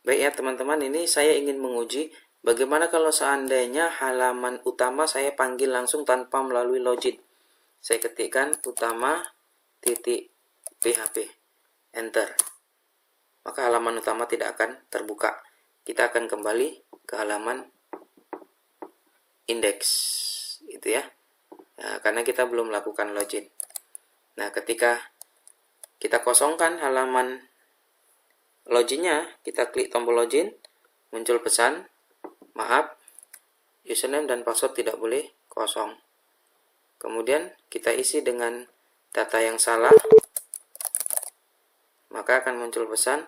Baik ya teman-teman, ini saya ingin menguji bagaimana kalau seandainya halaman utama saya panggil langsung tanpa melalui login. Saya ketikkan utama titik php, enter. Maka halaman utama tidak akan terbuka. Kita akan kembali ke halaman indeks, itu ya. Nah, karena kita belum melakukan login. Nah, ketika kita kosongkan halaman loginnya, kita klik tombol login, muncul pesan, maaf, username dan password tidak boleh kosong. Kemudian kita isi dengan data yang salah, maka akan muncul pesan,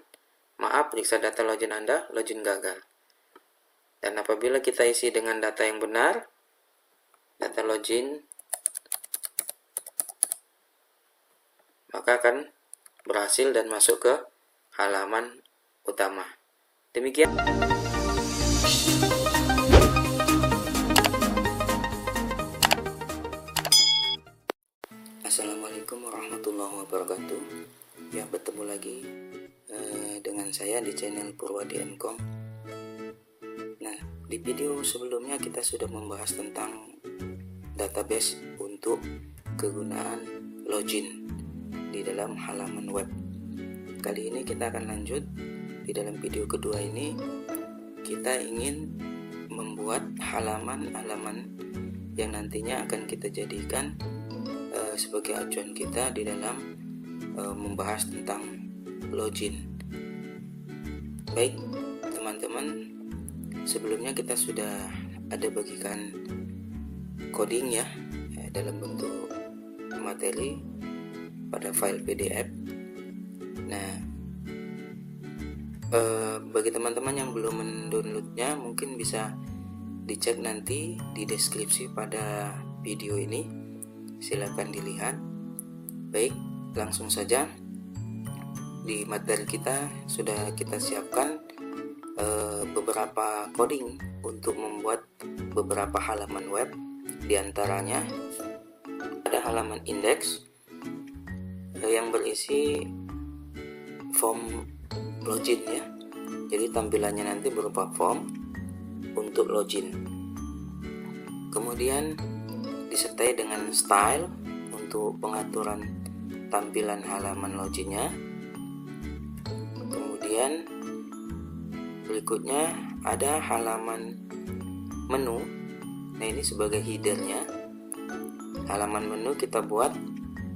maaf, periksa data login Anda, login gagal. Dan apabila kita isi dengan data yang benar, data login, maka akan berhasil dan masuk ke halaman utama. Demikian. Assalamualaikum warahmatullahi wabarakatuh. Ya, bertemu lagi dengan saya di channel Purwadi.com. Nah, di video sebelumnya kita sudah membahas tentang database untuk kegunaan login di dalam halaman web. Kali ini kita akan lanjut. Di dalam video kedua ini kita ingin membuat halaman-halaman yang nantinya akan kita jadikan sebagai acuan kita di dalam membahas tentang login. Baik teman-teman, sebelumnya kita sudah ada bagikan coding ya dalam bentuk materi pada file PDF. Nah, bagi teman-teman yang belum mendownloadnya, mungkin bisa dicek nanti di deskripsi pada video ini. Silakan dilihat. Baik, langsung saja. Di materi kita sudah kita siapkan beberapa coding untuk membuat beberapa halaman web. Di antaranya ada halaman indeks yang berisi form login ya. Jadi tampilannya nanti berupa form untuk login. Kemudian disertai dengan style untuk pengaturan tampilan halaman loginnya. Kemudian berikutnya ada halaman menu. Nah, ini sebagai headernya. Halaman menu kita buat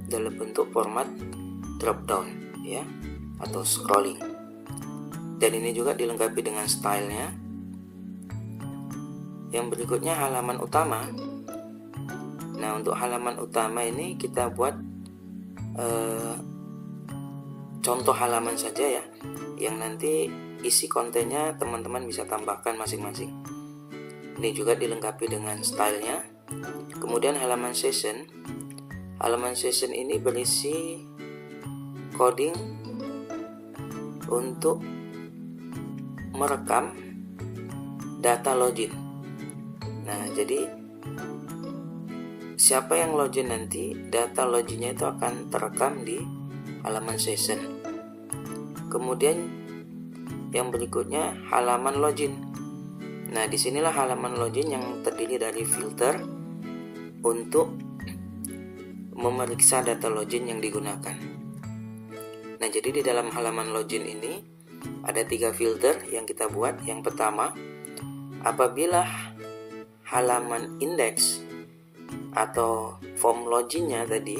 dalam bentuk format drop down ya, atau scrolling. Dan ini juga dilengkapi dengan stylenya. Yang berikutnya halaman utama. Nah, untuk halaman utama ini kita buat contoh halaman saja ya, yang nanti isi kontennya teman-teman bisa tambahkan masing-masing. Ini juga dilengkapi dengan stylenya. Kemudian halaman session. Halaman session ini berisi coding untuk merekam data login. Nah, jadi siapa yang login nanti, data loginnya itu akan terekam di halaman session. Kemudian yang berikutnya halaman login. Nah, disinilah halaman login yang terdiri dari filter untuk memeriksa data login yang digunakan. Nah, jadi di dalam halaman login ini ada 3 filter yang kita buat. Yang pertama, apabila halaman indeks atau form loginnya tadi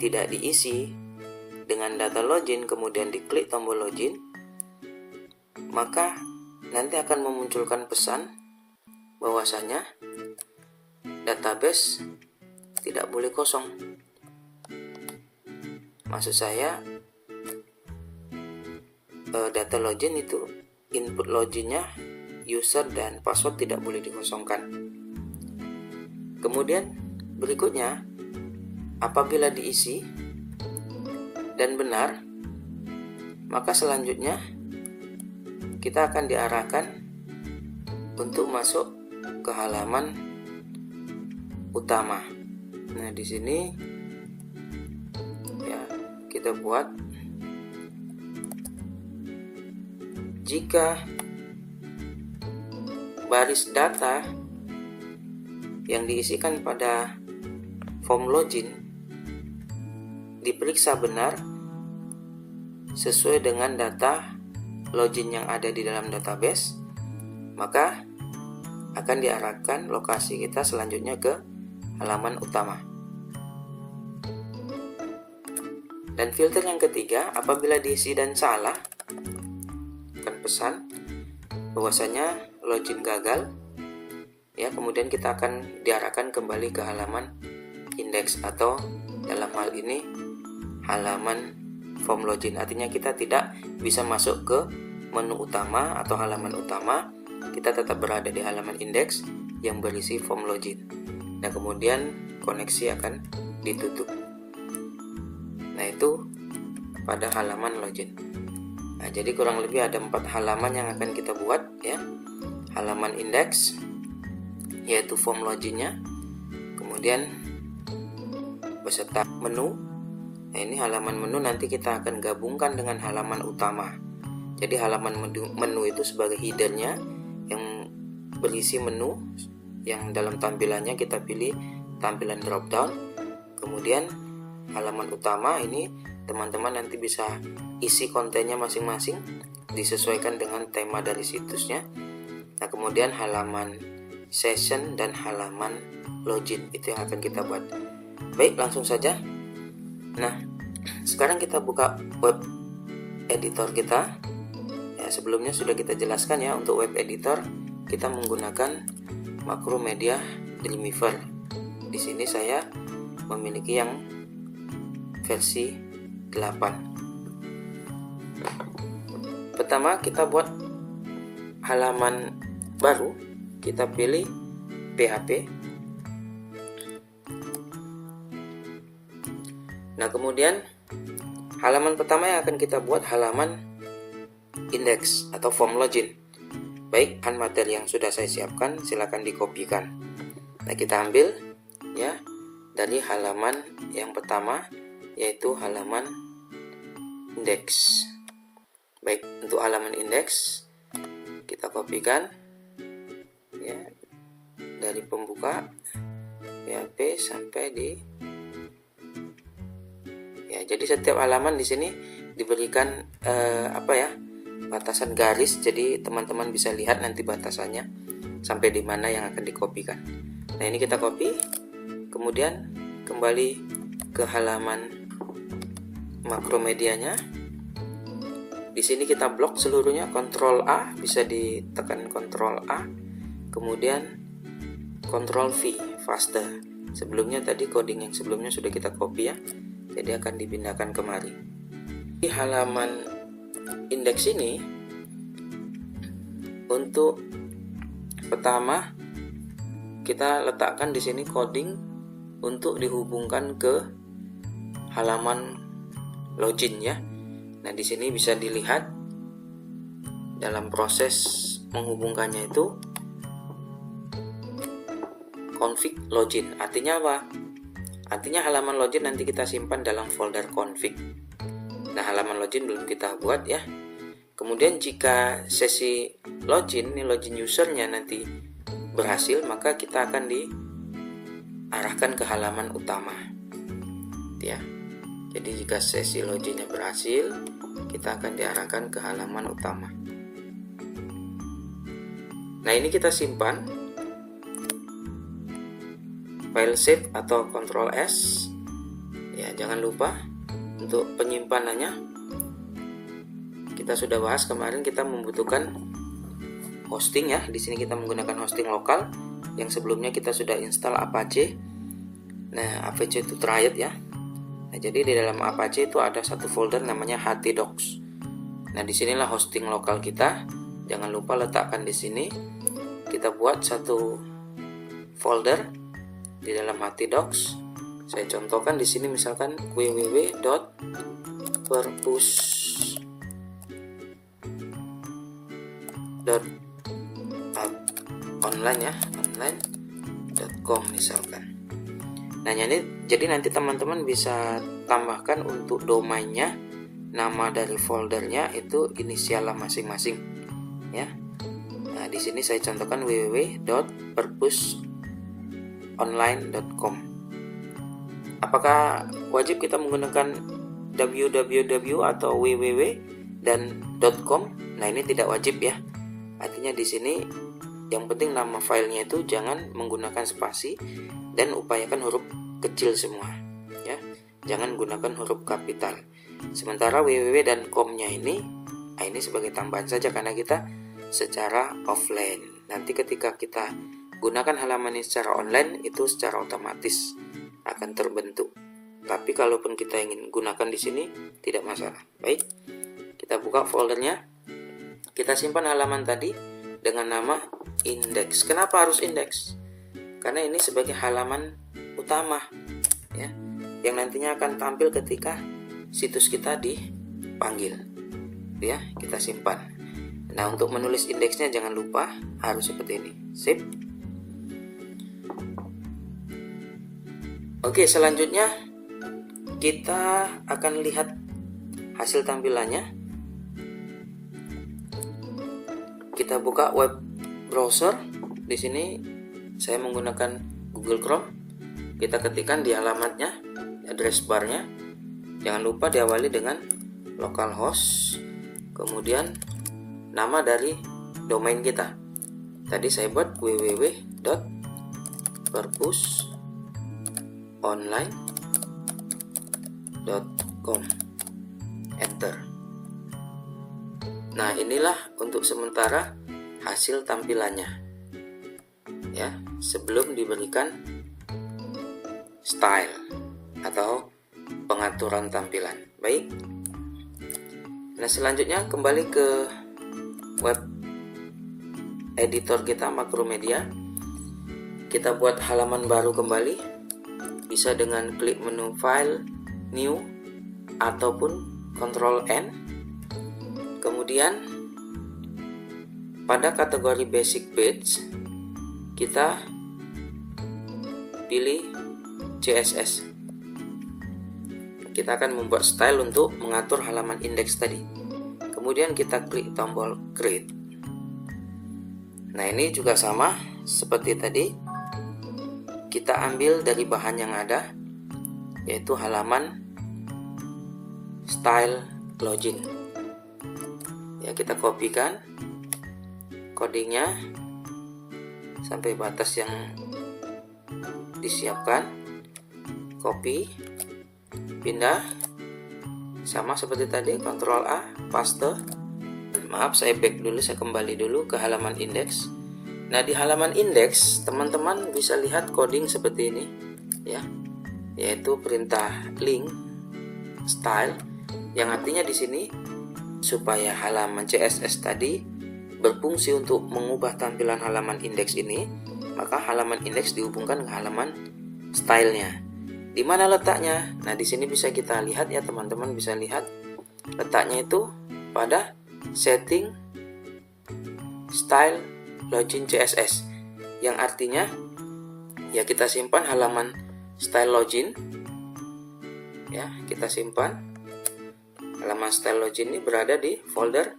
tidak diisi dengan data login, kemudian diklik tombol login, maka nanti akan memunculkan pesan bahwasanya database tidak boleh kosong. Maksud saya, data login itu input loginnya user dan password tidak boleh dikosongkan. Kemudian berikutnya, apabila diisi dan benar, maka selanjutnya kita akan diarahkan untuk masuk ke halaman utama. Nah, di sini ya kita buat jika baris data yang diisikan pada form login diperiksa benar sesuai dengan data login yang ada di dalam database, maka akan diarahkan lokasi kita selanjutnya ke halaman utama. Dan filter yang ketiga, apabila diisi dan salah, akan pesan bahwasanya login gagal, ya, kemudian kita akan diarahkan kembali ke halaman index atau dalam hal ini halaman form login. Artinya kita tidak bisa masuk ke menu utama atau halaman utama, kita tetap berada di halaman index yang berisi form login. Nah, kemudian koneksi akan ditutup. Nah, itu pada halaman login. Nah, jadi kurang lebih ada 4 halaman yang akan kita buat, ya. Halaman index yaitu form loginnya, kemudian beserta menu. Nah, ini halaman menu nanti kita akan gabungkan dengan halaman utama. Jadi halaman menu itu sebagai headernya yang berisi menu yang dalam tampilannya kita pilih tampilan drop down. Kemudian halaman utama ini teman-teman nanti bisa isi kontennya masing-masing disesuaikan dengan tema dari situsnya. Nah, kemudian halaman session dan halaman login itu yang akan kita buat. Baik, langsung saja. Nah, sekarang kita buka web editor kita. Ya, sebelumnya sudah kita jelaskan ya, untuk web editor kita menggunakan Macromedia Dreamweaver. Di sini saya memiliki yang versi 8. Pertama kita buat halaman baru, kita pilih PHP. Nah, kemudian halaman pertama yang akan kita buat halaman index atau form login. Baik, bahan materi yang sudah saya siapkan silakan dikopikan. Nah, kita ambil ya dari halaman yang pertama yaitu halaman index. Baik, untuk halaman index kita kopikan ya dari pembuka PHP sampai di ya, jadi setiap halaman di sini diberikan batasan garis, jadi teman-teman bisa lihat nanti batasannya sampai di mana yang akan dikopikan. Nah, ini kita copy, kemudian kembali ke halaman makromedianya. Di sini kita blok seluruhnya, Ctrl A, bisa ditekan Ctrl A, kemudian Ctrl V, faster. Sebelumnya tadi coding yang sebelumnya sudah kita copy ya, jadi akan dipindahkan kemari. Di halaman indeks ini, untuk pertama kita letakkan di sini coding untuk dihubungkan ke halaman login ya. Nah, di sini bisa dilihat dalam proses menghubungkannya itu config login. Artinya apa? Artinya halaman login nanti kita simpan dalam folder config. Nah, halaman login belum kita buat ya. Kemudian jika sesi login, ini login usernya nanti berhasil, maka kita akan diarahkan ke halaman utama ya. Jadi jika sesi loginnya berhasil, kita akan diarahkan ke halaman utama. Nah, ini kita simpan file save atau Ctrl S ya, jangan lupa untuk penyimpanannya. Kita sudah bahas kemarin, kita membutuhkan hosting ya. Di sini kita menggunakan hosting lokal yang sebelumnya kita sudah install Apache. Nah, Apache itu triad ya. Nah, jadi di dalam Apache itu ada satu folder namanya htdocs. Nah, disinilah hosting lokal kita. Jangan lupa letakkan di sini. Kita buat satu folder di dalam htdocs. Saya contohkan di sini misalkan www.perpus.online ya, online.com misalkan. Nah, jadi nanti teman-teman bisa tambahkan untuk domainnya, nama dari foldernya itu inisial masing-masing. ya. Nah, di sini saya contohkan www.perpusonline.com. Apakah wajib kita menggunakan www atau www dan .com? Nah, ini tidak wajib ya. Artinya di sini yang penting nama filenya itu jangan menggunakan spasi dan upayakan huruf kecil semua ya. Jangan gunakan huruf kapital. Sementara www dan com-nya ini sebagai tambahan saja karena kita secara offline. Nanti ketika kita gunakan halaman ini secara online itu secara otomatis akan terbentuk. Tapi kalaupun kita ingin gunakan di sini tidak masalah. Baik, kita buka foldernya. Kita simpan halaman tadi dengan nama indeks. Kenapa harus indeks? Karena ini sebagai halaman utama ya, yang nantinya akan tampil ketika situs kita dipanggil. Ya, kita simpan. Nah, untuk menulis indeksnya jangan lupa harus seperti ini. Sip. Oke, selanjutnya kita akan lihat hasil tampilannya. Kita buka web browser. Di sini saya menggunakan Google Chrome. Kita ketikkan di alamatnya, address barnya. Jangan lupa diawali dengan localhost, kemudian nama dari domain kita. Tadi saya buat www.perpusonline.com. Enter. Nah, inilah untuk sementara hasil tampilannya ya, sebelum diberikan style atau pengaturan tampilan. Baik. Nah, selanjutnya kembali ke web editor kita, Makromedia. Kita buat halaman baru kembali, bisa dengan klik menu file, new, ataupun Ctrl N. Kemudian pada kategori basic page kita pilih CSS. Kita akan membuat style untuk mengatur halaman indeks tadi. Kemudian kita klik tombol create. Nah, ini juga sama seperti tadi. Kita ambil dari bahan yang ada, yaitu halaman style login. Ya, kita kopikan codingnya sampai batas yang disiapkan. Copy, pindah, sama seperti tadi, Ctrl A, paste. Maaf, saya back dulu, saya kembali dulu ke halaman indeks. Nah, di halaman indeks teman-teman bisa lihat coding seperti ini ya, yaitu perintah link style, yang artinya di sini supaya halaman CSS tadi berfungsi untuk mengubah tampilan halaman indeks ini, maka halaman indeks dihubungkan ke halaman stylenya. Di mana letaknya? Nah, di sini bisa kita lihat ya, teman-teman bisa lihat letaknya itu pada setting style login CSS, yang artinya ya kita simpan halaman style login ya, kita simpan halaman style login ini berada di folder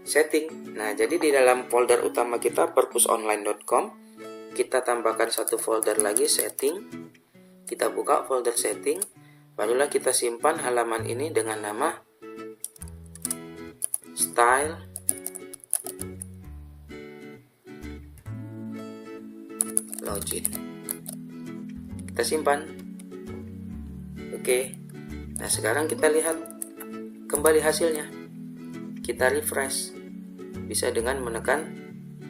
setting. Nah, jadi di dalam folder utama kita perpusonline.com kita tambahkan satu folder lagi setting. Kita buka folder setting, barulah kita simpan halaman ini dengan nama style login. Kita simpan. Oke. Nah, sekarang kita lihat kembali hasilnya. Kita refresh. Bisa dengan menekan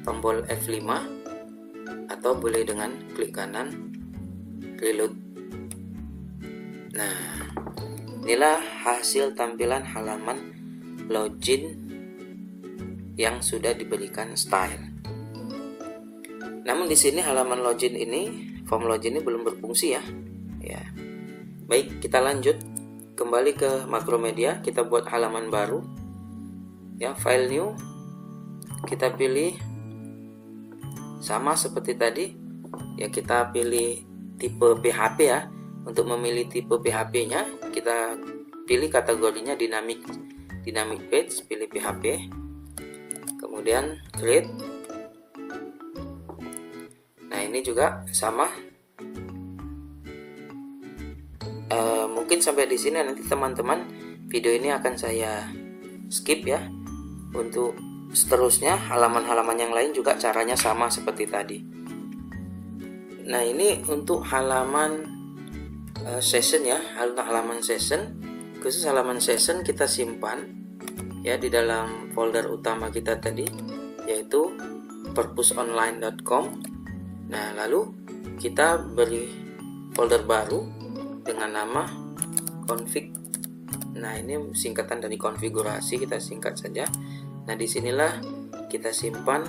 tombol F5 atau boleh dengan klik kanan reload. Nah, inilah hasil tampilan halaman login yang sudah diberikan style. Namun di sini halaman login ini, form login ini belum berfungsi ya. Ya. Baik, kita lanjut kembali ke Makromedia, kita buat halaman baru. Ya, file new. Kita pilih sama seperti tadi. Ya, kita pilih tipe PHP ya. Untuk memilih tipe PHP-nya, kita pilih kategorinya dynamic page, pilih PHP. Kemudian kemudian create. Nah ini juga sama. Mungkin sampai di sini, nanti teman-teman video ini akan saya skip ya. Untuk seterusnya halaman-halaman yang lain juga caranya sama seperti tadi. Nah ini untuk halaman session ya, halaman session. Khusus halaman session kita simpan ya di dalam folder utama kita tadi, yaitu purposeonline.com. Nah lalu kita beri folder baru dengan nama config. Nah ini singkatan dari konfigurasi, kita singkat saja. Nah disinilah kita simpan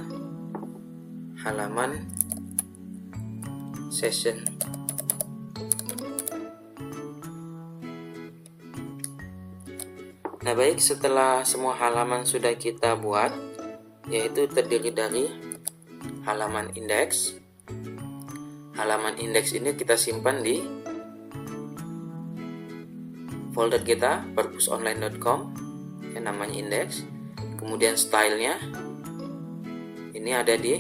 halaman session. Nah baik, setelah semua halaman sudah kita buat, yaitu terdiri dari halaman indeks. Halaman indeks ini kita simpan di folder kita purposeonline.com yang namanya indeks. Kemudian stylenya ini ada di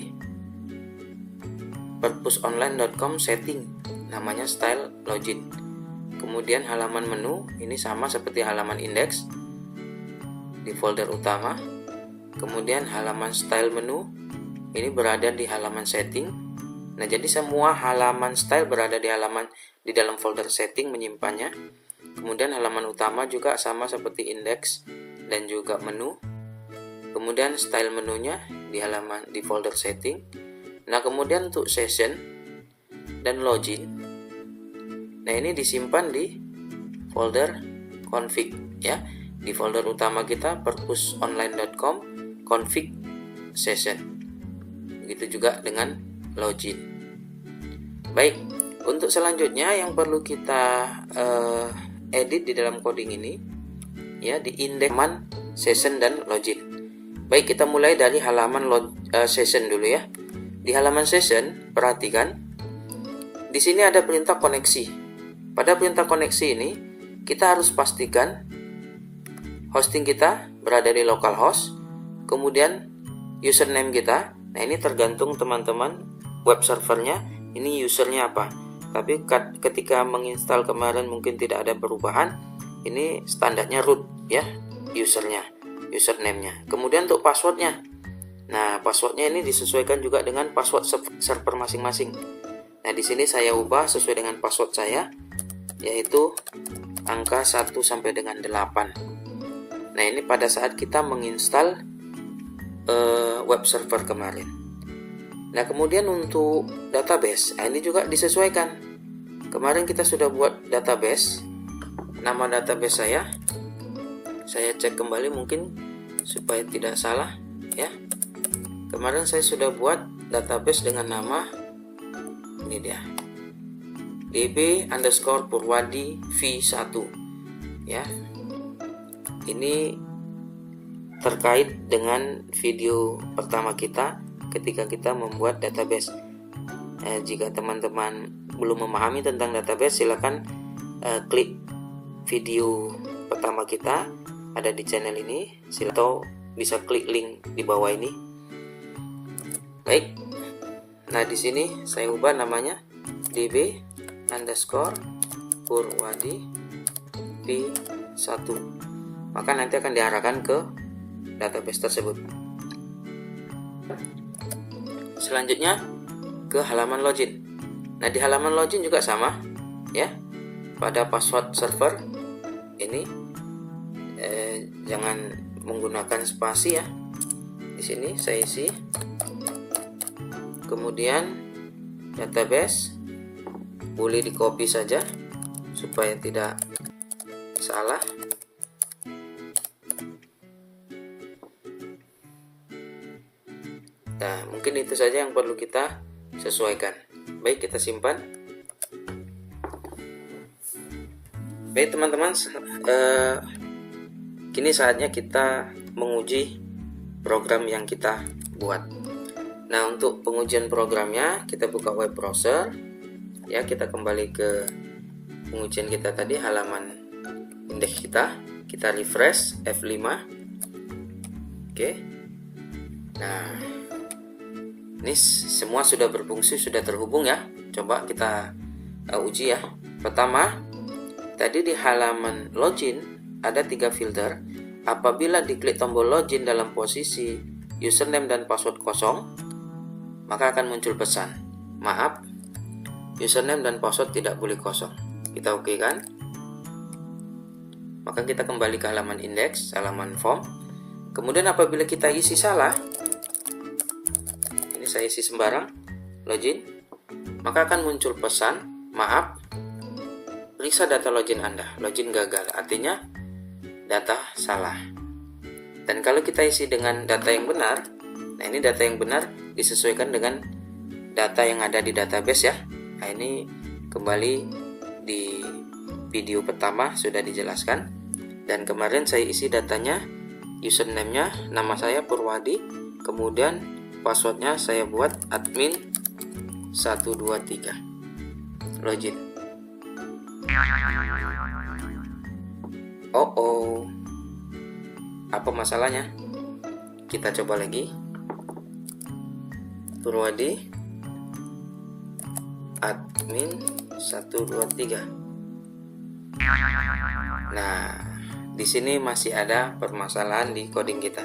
purposeonline.com setting, namanya style login. Kemudian halaman menu ini sama seperti halaman indeks di folder utama. Kemudian halaman style menu ini berada di halaman setting. Nah jadi semua halaman style berada di dalam folder setting, menyimpannya. Kemudian halaman utama juga sama seperti indeks dan juga menu. Kemudian style menunya di folder setting. Nah kemudian untuk session dan login, nah ini disimpan di folder config ya, di folder utama kita purposeonline.com config session. Begitu juga dengan login. Baik, untuk selanjutnya yang perlu kita edit di dalam coding ini ya, di indeks session dan login. Baik, kita mulai dari halaman session dulu ya. Di halaman session, perhatikan di sini ada perintah koneksi. Pada perintah koneksi ini kita harus pastikan hosting kita berada di localhost, kemudian username kita. Nah ini tergantung teman-teman web servernya, ini usernya apa. Tapi ketika menginstal kemarin mungkin tidak ada perubahan, ini standarnya root ya, username-nya. Kemudian untuk passwordnya, nah passwordnya ini disesuaikan juga dengan password server masing-masing. Nah di sini saya ubah sesuai dengan password saya, yaitu angka 1 sampai dengan 8. Nah ini pada saat kita menginstal web server kemarin. Nah kemudian untuk database, nah ini juga disesuaikan. Kemarin kita sudah buat database, nama database saya cek kembali mungkin supaya tidak salah ya. Kemarin saya sudah buat database dengan nama ini dia, db_purwadi v1 ya. Ini terkait dengan video pertama kita ketika kita membuat database. Jika teman-teman belum memahami tentang database, silakan klik video pertama kita ada di channel ini, atau bisa klik link di bawah ini. Baik. Nah, di sini saya ubah namanya db_purwadi v1. Maka nanti akan diarahkan ke database tersebut. Selanjutnya ke halaman login. Nah, di halaman login juga sama ya. Pada password server ini jangan menggunakan spasi ya. Di sini saya isi. Kemudian database boleh di copy saja supaya tidak salah. Nah, mungkin itu saja yang perlu kita sesuaikan. Baik, kita simpan. Baik teman-teman, kini saatnya kita menguji program yang kita buat. Nah, untuk pengujian programnya kita buka web browser ya, kita kembali ke pengujian kita tadi, halaman indeks kita refresh F5. Oke. Nah, ini semua sudah berfungsi, sudah terhubung ya. Coba kita uji ya. Pertama, tadi di halaman login ada 3 filter. Apabila diklik tombol login dalam posisi username dan password kosong, maka akan muncul pesan, maaf, username dan password tidak boleh kosong. Kita oke kan? Maka kita kembali ke halaman indeks, halaman form. Kemudian apabila kita isi salah, ini saya isi sembarang, login, maka akan muncul pesan, maaf, periksa data login Anda, login gagal, artinya data salah. Dan kalau kita isi dengan data yang benar, nah ini data yang benar disesuaikan dengan data yang ada di database ya. Nah ini kembali di video pertama sudah dijelaskan. Dan kemarin saya isi datanya, username-nya nama saya Purwadi, kemudian passwordnya saya buat admin 123, login. Oh, apa masalahnya? Kita coba lagi. Purwadi admin 123. Nah, di sini masih ada permasalahan di coding kita.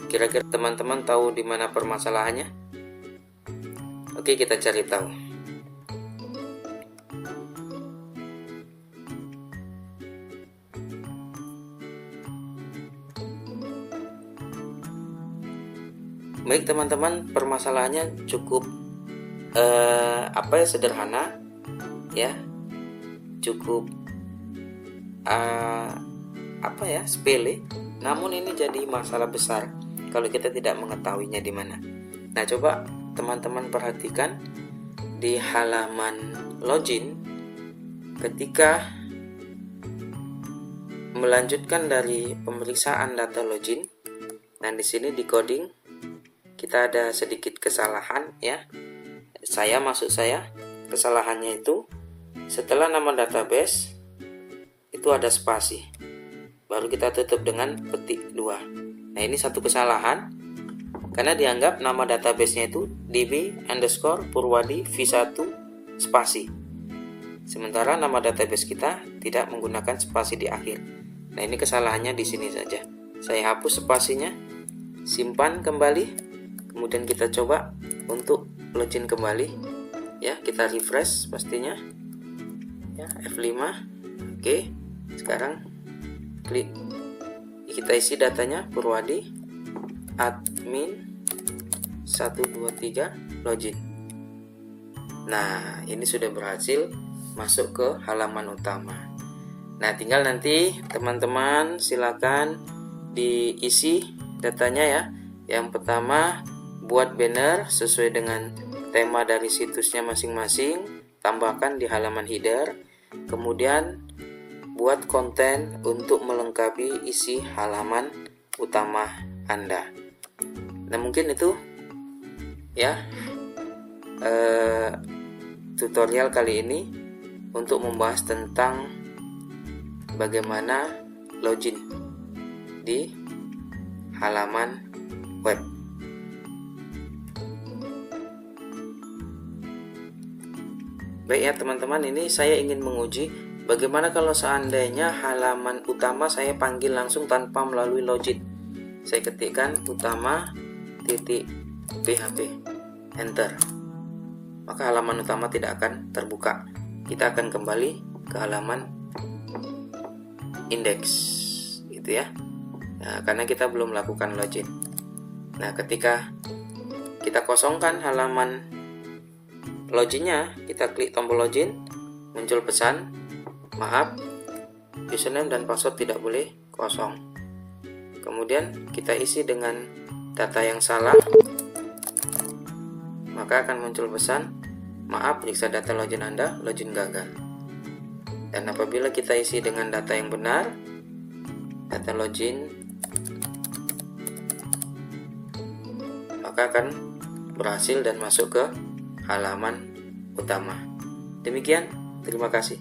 Kira-kira teman-teman tahu di mana permasalahannya? Oke, kita cari tahu. Baik teman-teman, permasalahannya cukup sederhana ya, cukup sepele. Namun ini jadi masalah besar kalau kita tidak mengetahuinya di mana. Nah, coba teman-teman perhatikan di halaman login ketika melanjutkan dari pemeriksaan data login. Nah, di sini di coding kita ada sedikit kesalahan ya. Maksud saya kesalahannya itu setelah nama database itu ada spasi, baru kita tutup dengan petik 2. Nah, ini satu kesalahan karena dianggap nama database-nya itu db_purwadi v1 spasi, sementara nama database kita tidak menggunakan spasi di akhir. Nah, ini kesalahannya di sini saja. Saya hapus spasinya, simpan kembali, kemudian kita coba untuk login kembali ya. Kita refresh pastinya ya, F5. Oke, sekarang klik, kita isi datanya Purwadi admin 123 login. Nah, ini sudah berhasil masuk ke halaman utama. Nah, tinggal nanti teman-teman silakan diisi datanya ya. Yang pertama, buat banner sesuai dengan tema dari situsnya masing-masing, tambahkan di halaman header. Kemudian buat konten untuk melengkapi isi halaman utama Anda. Nah, mungkin itu ya tutorial kali ini untuk membahas tentang bagaimana login di halaman web. Baik ya teman-teman, ini saya ingin menguji bagaimana kalau seandainya halaman utama saya panggil langsung tanpa melalui login. Saya ketikkan utama.php, enter. Maka halaman utama tidak akan terbuka. Kita akan kembali ke halaman indeks, gitu ya. Nah, karena kita belum melakukan login. Nah, ketika kita kosongkan halaman loginnya, kita klik tombol login, muncul pesan, maaf, username dan password tidak boleh kosong. Kemudian kita isi dengan data yang salah, maka akan muncul pesan, maaf, periksa data login Anda, login gagal. Dan apabila kita isi dengan data yang benar, data login, maka akan berhasil dan masuk ke halaman utama. Demikian, terima kasih.